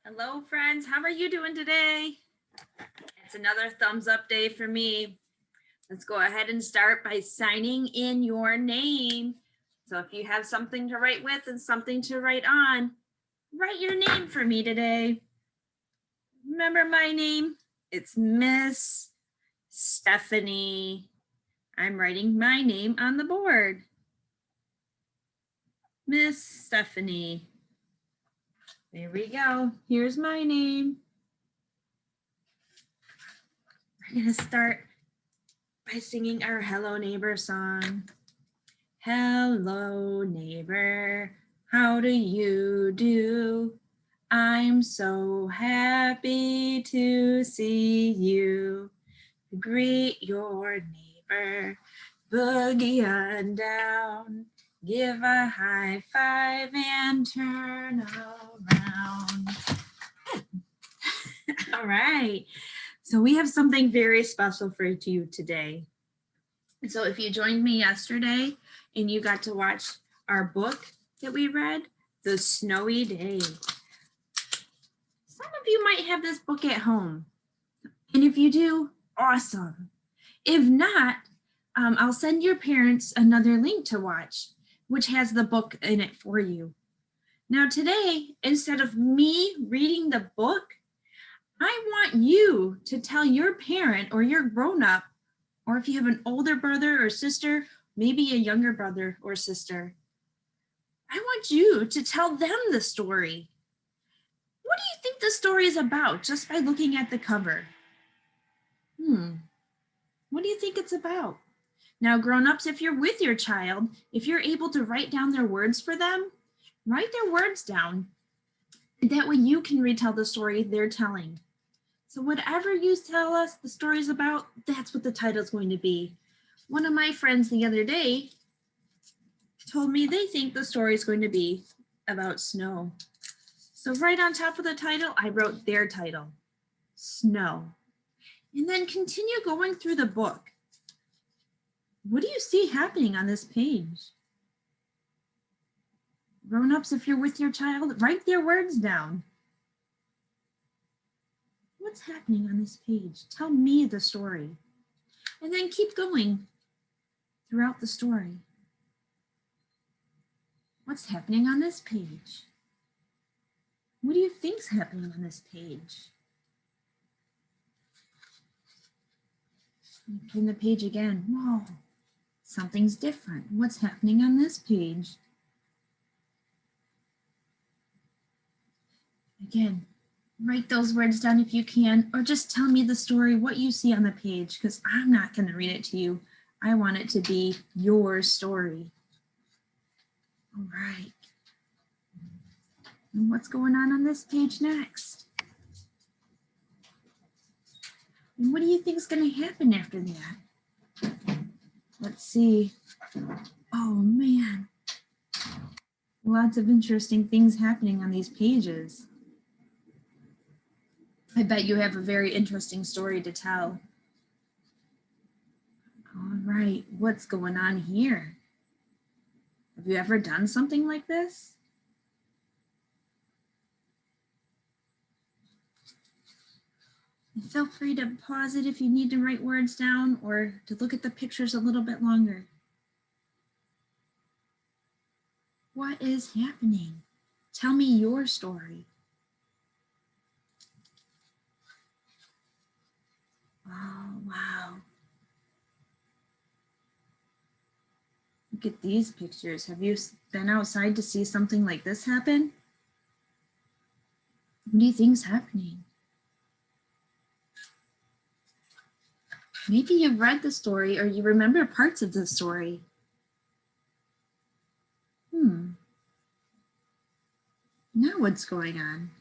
Hello, friends. How are you doing today? It's another thumbs up day for me. Let's go ahead and start by signing in your name. So if you have something to write with and something to write on, write your name for me today. Remember my name? It's Miss Stephanie. I'm writing my name on the board. Miss Stephanie. There we go. Here's my name. We're going to start by singing our Hello Neighbor song. Hello neighbor, how do you do? I'm so happy to see you. Greet your neighbor, boogie on down. Give a high five and turn around. All right. So we have something very special for you today. So if you joined me yesterday and you got to watch our book that we read, The Snowy Day. Some of you might have this book at home. And if you do, awesome. If not, I'll send your parents another link to watch, which has the book in it for you. Now today, instead of me reading the book, I want you to tell your parent or your grown-up, or if you have an older brother or sister, maybe a younger brother or sister, I want you to tell them the story. What do you think the story is about just by looking at the cover? What do you think it's about? Now, grown-ups, if you're with your child, if you're able to write down their words for them, write their words down. That way you can retell the story they're telling. So whatever you tell us the story's about, that's what the title's going to be. One of my friends the other day told me they think the story is going to be about snow. So right on top of the title, I wrote their title, Snow. And then continue going through the book. What do you see happening on this page? Grown-ups, if you're with your child, write their words down. What's happening on this page? Tell me the story. And then keep going throughout the story. What's happening on this page? What do you think's happening on this page? Turn the page again. Whoa, something's different. What's happening on this page? Again, write those words down if you can, or just tell me the story, what you see on the page, because I'm not going to read it to you. I want it to be your story. All right. And what's going on this page next? And what do you think is going to happen after that? Let's see. Oh man. Lots of interesting things happening on these pages. I bet you have a very interesting story to tell. All right, what's going on here? Have you ever done something like this? And feel free to pause it if you need to write words down or to look at the pictures a little bit longer. What is happening? Tell me your story. Oh, wow. Look at these pictures. Have you been outside to see something like this happen? What do you think's happening? Maybe you've read the story or you remember parts of the story. Now what's going on?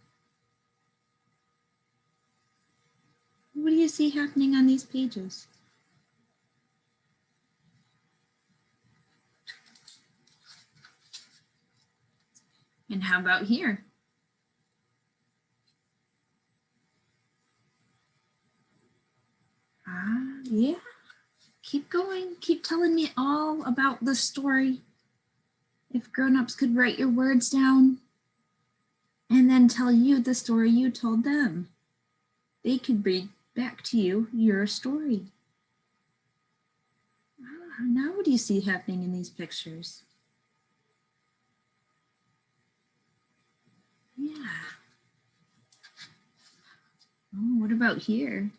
What do you see happening on these pages? And how about here? Yeah. Keep going. Keep telling me all about the story. If grown-ups could write your words down. and then tell you the story you told them. They could read back to you your story. Now what do you see happening in these pictures? Yeah. Oh, what about here?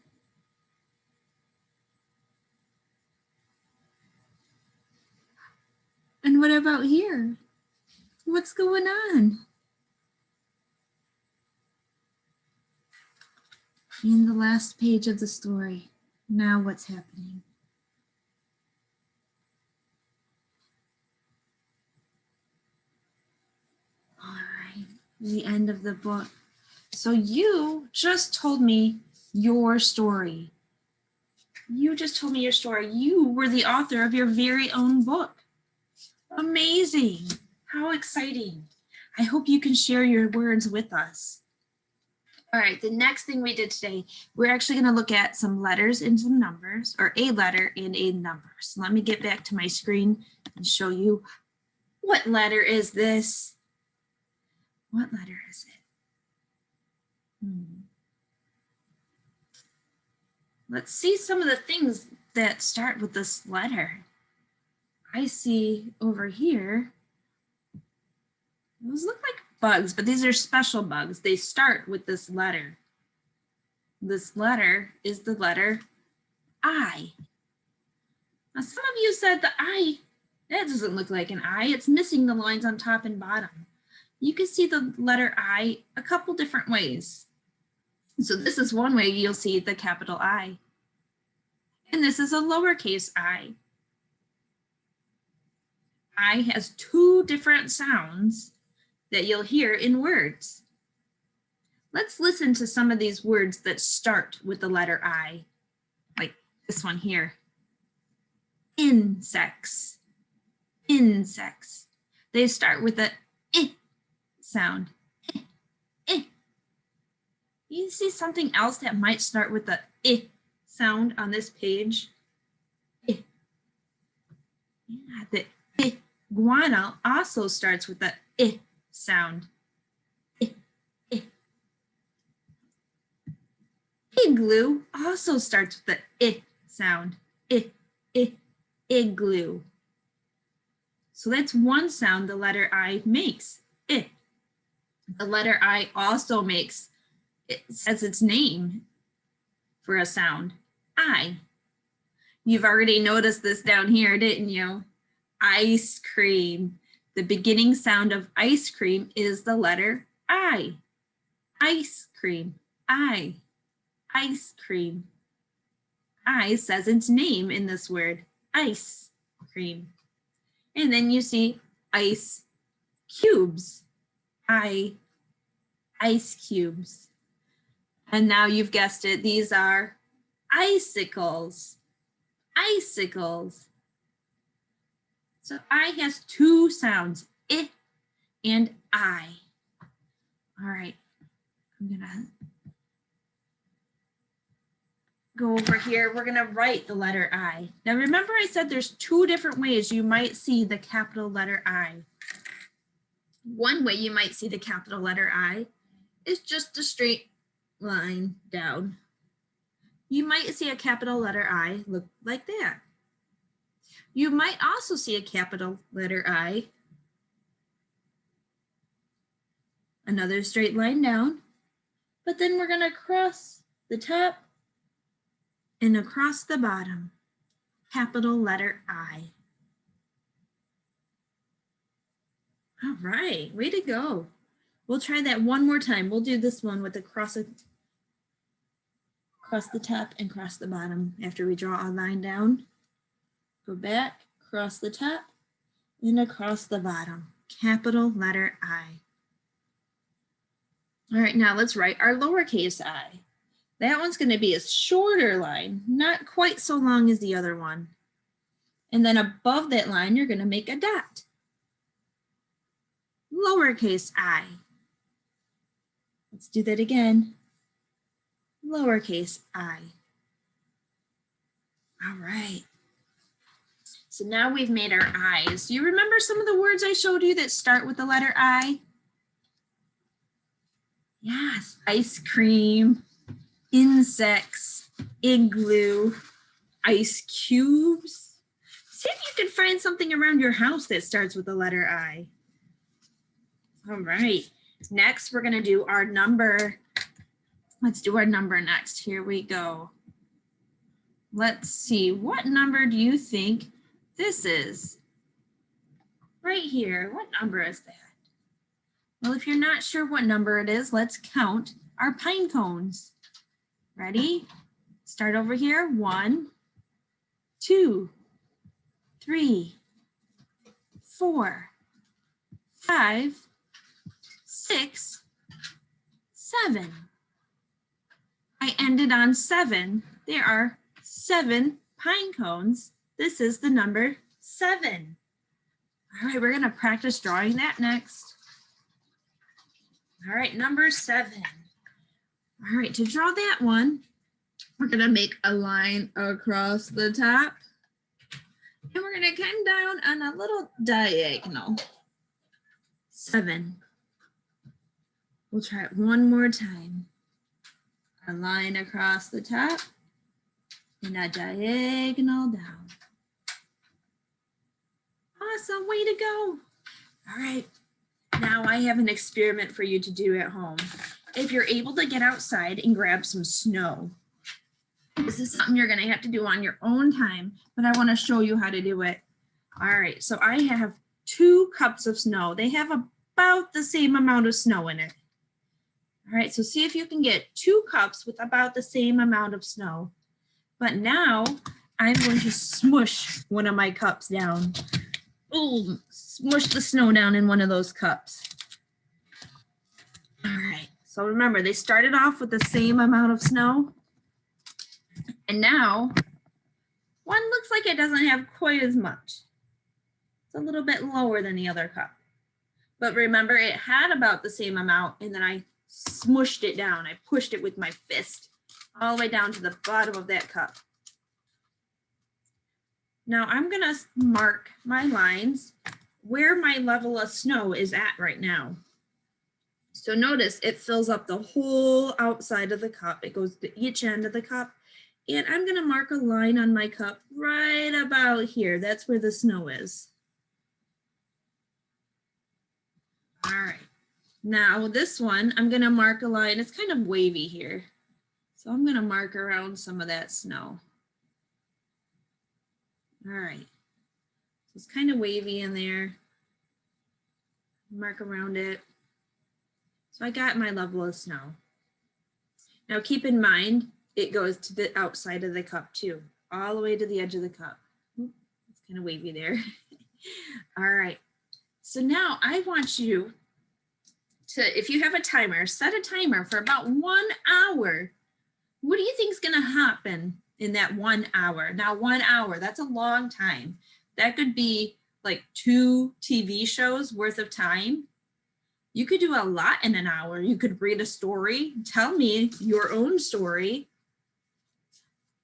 And what about here? What's going on? In the last page of the story. Now what's happening? All right, the end of the book. So you just told me your story. You just told me your story. You were the author of your very own book. Amazing. How exciting. I hope you can share your words with us. All right, the next thing we did today, we're actually going to look at some letters and some numbers, or a letter and a number. So let me get back to my screen and show you what letter is this. What letter is it? Let's see some of the things that start with this letter. I see over here, those look like bugs, but these are special bugs. They start with this letter. This letter is the letter I. Now, some of you said the I, that doesn't look like an I. It's missing the lines on top and bottom. You can see the letter I a couple different ways. So this is one way you'll see the capital I. And this is a lowercase I. I has two different sounds that you'll hear in words. Let's listen to some of these words that start with the letter I, like this one here. Insects. Insects. They start with the I sound. I, I. You see something else that might start with the I sound on this page? I. Yeah, the iguana also starts with the I sound. I, I. Igloo also starts with the I sound. I, I, igloo. So that's one sound the letter I makes. I. The letter I also makes, it says its name for a sound. I. You've already noticed this down here, didn't you? Ice cream. The beginning sound of ice cream is the letter I. Ice cream. I. Ice cream. I says its name in this word, ice cream. And then you see ice cubes. Ice cubes. And now you've guessed it, these are icicles. Icicles. So I has two sounds, I and I. All right, I'm gonna go over here. We're gonna write the letter I. Now remember I said there's two different ways you might see the capital letter I. One way you might see the capital letter I is just a straight line down. You might see a capital letter I look like that. You might also see a capital letter I, another straight line down, but then we're going to cross the top and across the bottom, capital letter I. All right, way to go. We'll try that one more time. We'll do this one with the cross the top and cross the bottom after we draw a line down. Go back, cross the top, and across the bottom, capital letter I. All right, now let's write our lowercase I. That one's going to be a shorter line, not quite so long as the other one. And then above that line, you're going to make a dot. Lowercase I. Let's do that again. Lowercase I. All right. So now we've made our I's. Do you remember some of the words I showed you that start with the letter I? Yes, ice cream, insects, igloo, ice cubes. See if you can find something around your house that starts with the letter I. All right, next we're gonna do our number. Let's do our number next. Here we go. Let's see, what number do you think this is? Right here, what number is that? Well, if you're not sure what number it is, let's count our pine cones. Ready? Start over here. 1, 2, 3, 4, 5, 6, 7. I ended on 7. There are 7 pine cones. This is the number 7. All right, we're going to practice drawing that next. All right, number 7. All right, to draw that one, we're going to make a line across the top. And we're going to come down on a little diagonal. 7. We'll try it one more time. A line across the top and a diagonal down. Awesome, way to go. All right, now I have an experiment for you to do at home. If you're able to get outside and grab some snow, this is something you're gonna have to do on your own time, but I wanna show you how to do it. All right, so I have 2 cups of snow. They have about the same amount of snow in it. All right, so see if you can get 2 cups with about the same amount of snow. But now I'm going to smush one of my cups down. Oh, smush the snow down in one of those cups. All right, so remember, they started off with the same amount of snow. And now one looks like it doesn't have quite as much. It's a little bit lower than the other cup. But remember, it had about the same amount, and then I smushed it down. I pushed it with my fist all the way down to the bottom of that cup. Now I'm gonna mark my lines where my level of snow is at right now. So notice it fills up the whole outside of the cup. It goes to each end of the cup. And I'm gonna mark a line on my cup right about here. That's where the snow is. All right. Now this one, I'm gonna mark a line. It's kind of wavy here. So I'm gonna mark around some of that snow. All right. So it's kind of wavy in there. Mark around it. So I got my level of snow. Now keep in mind, it goes to the outside of the cup too, all the way to the edge of the cup. It's kind of wavy there. All right. So now I want you to, if you have a timer, set a timer for about 1 hour. What do you think is going to happen in that 1 hour? Now, 1 hour, that's a long time. That could be like 2 TV shows worth of time. You could do a lot in an hour. You could read a story, tell me your own story,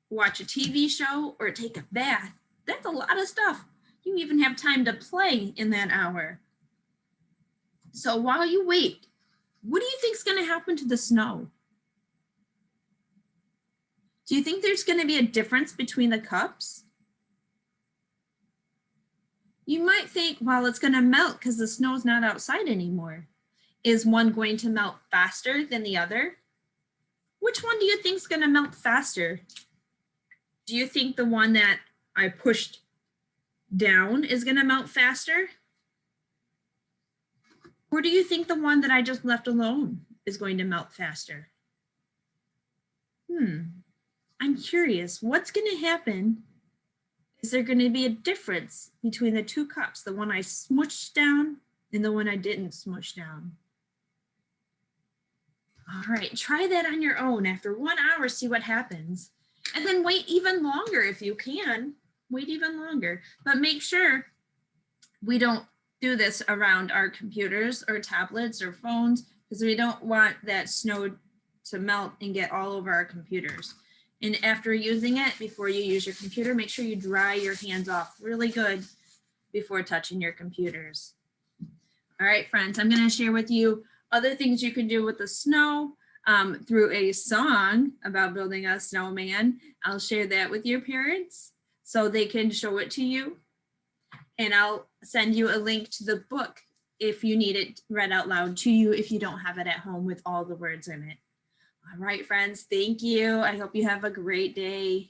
watch a TV show, or take a bath. That's a lot of stuff. You even have time to play in that hour. So while you wait, what do you think is going to happen to the snow? Do you think there's going to be a difference between the cups? You might think, well, it's going to melt because the snow's not outside anymore. Is one going to melt faster than the other? Which one do you think is going to melt faster? Do you think the one that I pushed down is going to melt faster? Or do you think the one that I just left alone is going to melt faster? I'm curious, what's going to happen? Is there going to be a difference between the 2 cups, the one I smushed down and the one I didn't smush down? All right, try that on your own. After 1 hour, see what happens. And then wait even longer if you can. Wait even longer, but make sure we don't do this around our computers or tablets or phones, because we don't want that snow to melt and get all over our computers. And after using it, before you use your computer, make sure you dry your hands off really good before touching your computers. All right, friends, I'm going to share with you Other things you can do with the snow, through a song about building a snowman. I'll share that with your parents so they can show it to you. And I'll send you a link to the book if you need it read out loud to you if you don't have it at home with all the words in it. All right, friends, thank you. I hope you have a great day.